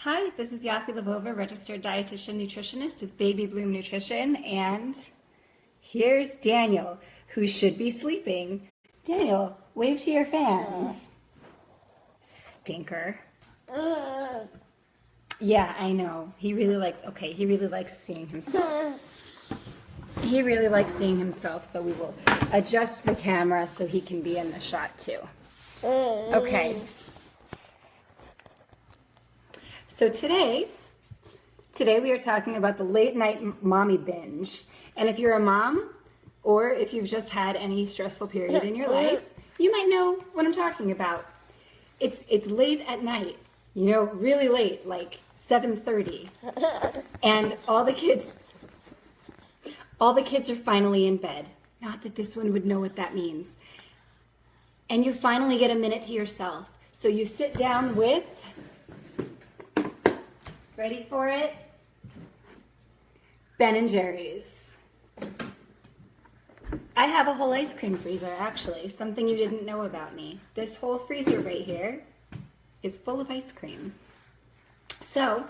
Hi, this is Yaffi Lvova, registered dietitian nutritionist with Baby Bloom Nutrition, and here's Daniel, who should be sleeping. Daniel, wave to your fans. Stinker. Yeah, I know. He really likes seeing himself. He really likes seeing himself, so we will adjust the camera so he can be in the shot too. Okay. So today we are talking about the late night mommy binge. And if you're a mom, or if you've just had any stressful period in your life, you might know what I'm talking about. It's late at night, really late, like 7:30. And all the kids are finally in bed. Not that this one would know what that means. And you finally get a minute to yourself. So you sit down with, ready for it? Ben & Jerry's. I have a whole ice cream freezer, actually, something you didn't know about me. This whole freezer right here is full of ice cream. So,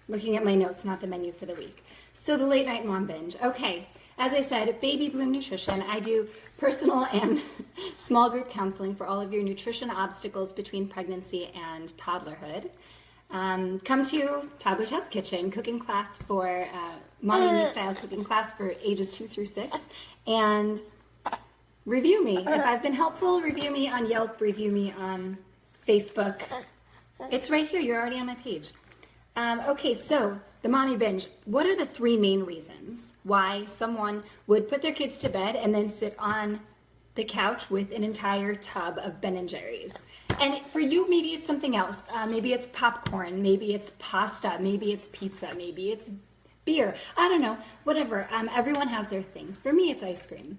looking at my notes, not the menu for the week. So the late night mom binge. Okay, as I said, Baby Bloom Nutrition, I do personal and small group counseling for all of your nutrition obstacles between pregnancy and toddlerhood. Come to Toddler Test Kitchen, cooking class for, mommy me style cooking class for ages 2 through 6, and review me. If I've been helpful, review me on Yelp, review me on Facebook. It's right here, you're already on my page. Okay, so the mommy binge. What are the 3 main reasons why someone would put their kids to bed and then sit on the couch with an entire tub of Ben & Jerry's? And for you, maybe it's something else. Maybe it's popcorn, maybe it's pasta, maybe it's pizza, maybe it's beer. I don't know, whatever. Everyone has their things. For me, it's ice cream.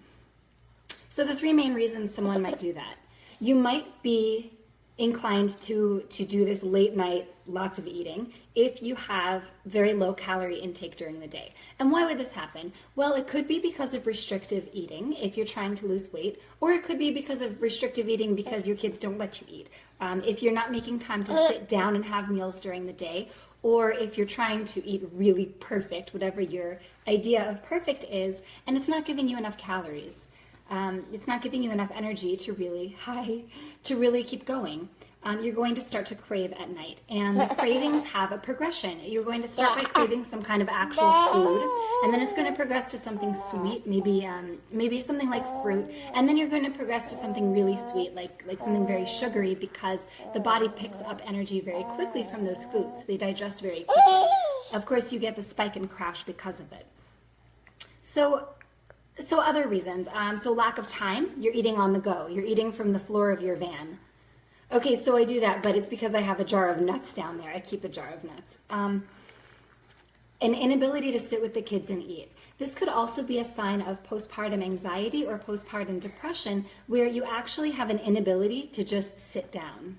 So the 3 main reasons someone might do that. You might be inclined to do this late night, lots of eating, if you have very low calorie intake during the day. And why would this happen? Well, it could be because of restrictive eating if you're trying to lose weight, or it could be because of restrictive eating because your kids don't let you eat. If you're not making time to sit down and have meals during the day, or if you're trying to eat really perfect, whatever your idea of perfect is, and it's not giving you enough calories. It's not giving you enough energy to really keep going. You're going to start to crave at night. And cravings have a progression. You're going to start by craving some kind of actual food, and then it's going to progress to something sweet, maybe something like fruit, and then you're going to progress to something really sweet, like something very sugary, because the body picks up energy very quickly from those foods. They digest very quickly. Of course, you get the spike and crash because of it. So other reasons. So lack of time. You're eating on the go. You're eating from the floor of your van. Okay, so I do that, but it's because I have a jar of nuts down there. I keep a jar of nuts. An inability to sit with the kids and eat. This could also be a sign of postpartum anxiety or postpartum depression, where you actually have an inability to just sit down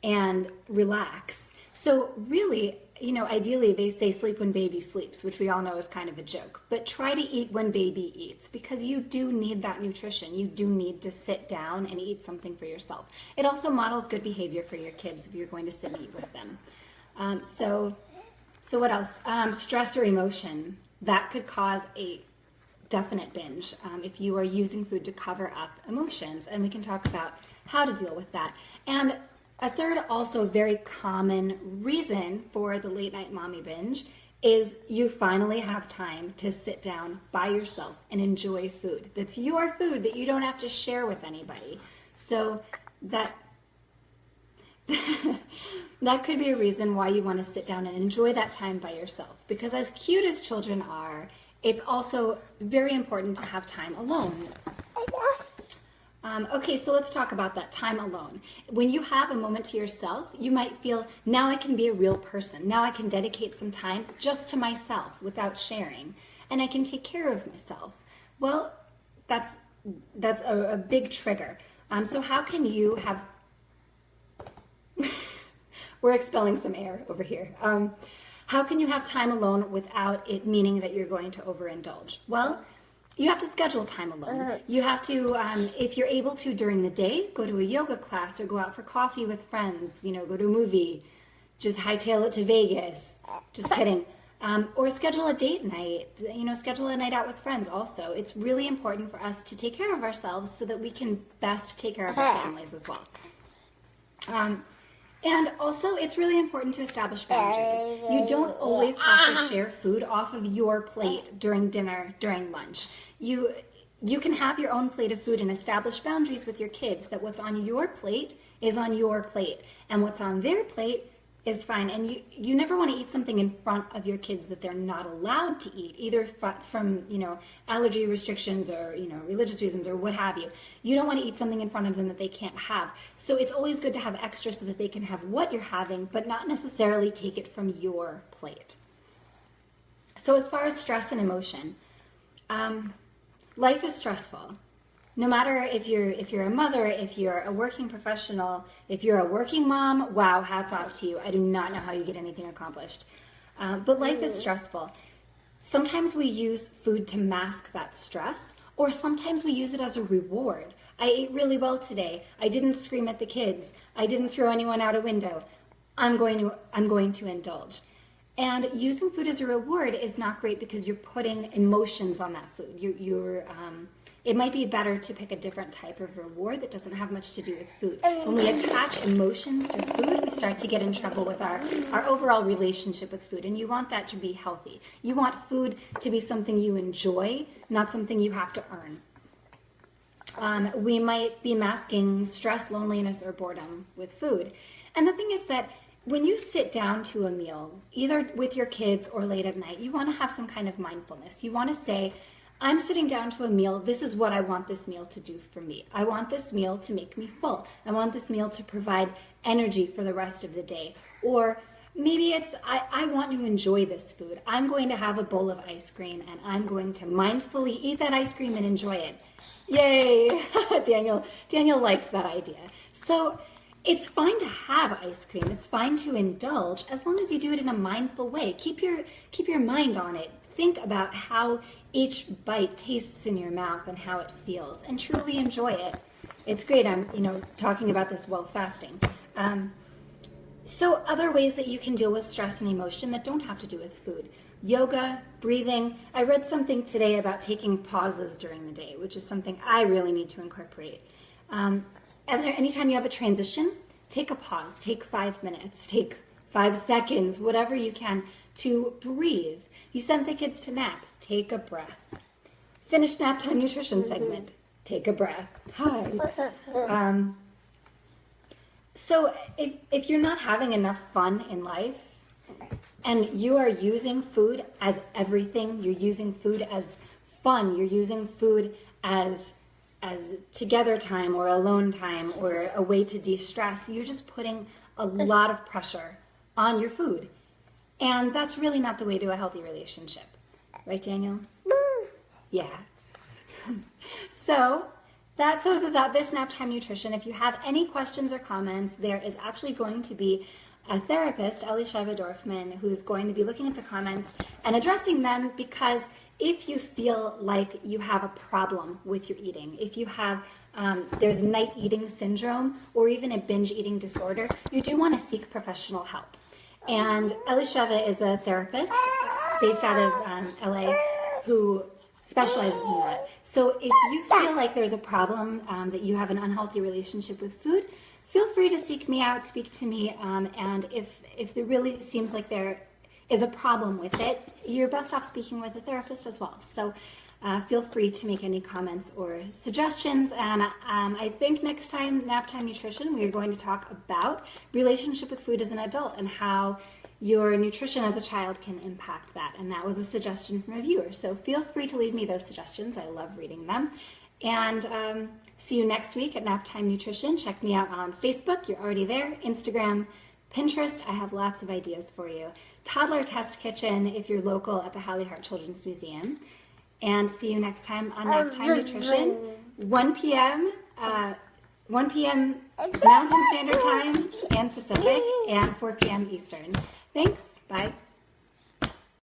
and relax. So really, ideally they say sleep when baby sleeps, which we all know is kind of a joke, but try to eat when baby eats, because you do need that nutrition. You do need to sit down and eat something for yourself. It also models good behavior for your kids if you're going to sit and eat with them. So what else? Stress or emotion. That could cause a definite binge if you are using food to cover up emotions, and we can talk about how to deal with that. And a third, also very common reason for the late night mommy binge is you finally have time to sit down by yourself and enjoy food. That's your food that you don't have to share with anybody. So that could be a reason why you want to sit down and enjoy that time by yourself. Because as cute as children are, it's also very important to have time alone. Okay, so let's talk about that time alone. When you have a moment to yourself, you might feel, now I can be a real person. Now I can dedicate some time just to myself without sharing, and I can take care of myself. Well, that's a big trigger. So how can you have... We're expelling some air over here. How can you have time alone without it meaning that you're going to overindulge? Well, you have to schedule time alone. You have to, if you're able to during the day, go to a yoga class or go out for coffee with friends, go to a movie, just hightail it to Vegas. Just kidding. Or schedule a date night, schedule a night out with friends also. It's really important for us to take care of ourselves so that we can best take care of our families as well. And also, it's really important to establish boundaries. You don't always have to share food off of your plate during dinner, during lunch. You can have your own plate of food and establish boundaries with your kids that what's on your plate is on your plate and what's on their plate is fine. And you never want to eat something in front of your kids that they're not allowed to eat, either from allergy restrictions or religious reasons or what have you. You don't want to eat something in front of them that they can't have. So it's always good to have extra so that they can have what you're having, but not necessarily take it from your plate. So as far as stress and emotion, life is stressful. No matter if you're a mother, if you're a working professional, if you're a working mom, wow, hats off to you. I do not know how you get anything accomplished. But life is stressful. Sometimes we use food to mask that stress, or sometimes we use it as a reward. I ate really well today. I didn't scream at the kids. I didn't throw anyone out a window. I'm going to indulge. And using food as a reward is not great because you're putting emotions on that food. It might be better to pick a different type of reward that doesn't have much to do with food. When we attach emotions to food, we start to get in trouble with our overall relationship with food, and you want that to be healthy. You want food to be something you enjoy, not something you have to earn. We might be masking stress, loneliness, or boredom with food. And the thing is that when you sit down to a meal, either with your kids or late at night, you want to have some kind of mindfulness. You want to say, I'm sitting down to a meal. This is what I want this meal to do for me. I want this meal to make me full. I want this meal to provide energy for the rest of the day. Or maybe it's, I want to enjoy this food. I'm going to have a bowl of ice cream and I'm going to mindfully eat that ice cream and enjoy it. Yay! Daniel likes that idea. So it's fine to have ice cream. It's fine to indulge as long as you do it in a mindful way. Keep your mind on it. Think about how each bite tastes in your mouth and how it feels, and truly enjoy it. It's great. I'm, talking about this while fasting. So other ways that you can deal with stress and emotion that don't have to do with food. Yoga, breathing. I read something today about taking pauses during the day, which is something I really need to incorporate. Anytime you have a transition, take a pause. Take 5 minutes. Take 5 seconds, whatever you can, to breathe. You sent the kids to nap. Take a breath. Finish nap time nutrition segment. Take a breath. Hi. So if you're not having enough fun in life and you are using food as everything, you're using food as fun, you're using food as together time or alone time or a way to de-stress, you're just putting a lot of pressure on your food. And that's really not the way to a healthy relationship. Right, Daniel? Yeah. So that closes out this Nap Time Nutrition. If you have any questions or comments, there is actually going to be a therapist, Yaffi Lvova, who's going to be looking at the comments and addressing them, because if you feel like you have a problem with your eating, if you have there's night eating syndrome or even a binge eating disorder, you do want to seek professional help. And Yaffi Lvova is a therapist based out of LA who specializes in that. So if you feel like there's a problem, that you have an unhealthy relationship with food, feel free to seek me out, speak to me, and if there really seems like there is a problem with it, you're best off speaking with a therapist as well. So feel free to make any comments or suggestions. And I think next time, Nap Time Nutrition, we are going to talk about relationship with food as an adult and how your nutrition as a child can impact that. And that was a suggestion from a viewer. So feel free to leave me those suggestions. I love reading them. And see you next week at Nap Time Nutrition. Check me out on Facebook. You're already there. Instagram, Pinterest. I have lots of ideas for you. Toddler Test Kitchen if you're local at the Hallie Hart Children's Museum. And see you next time on Nap Time Nutrition, 1 p.m. Mountain Standard Time and Pacific, and 4 p.m. Eastern. Thanks. Bye.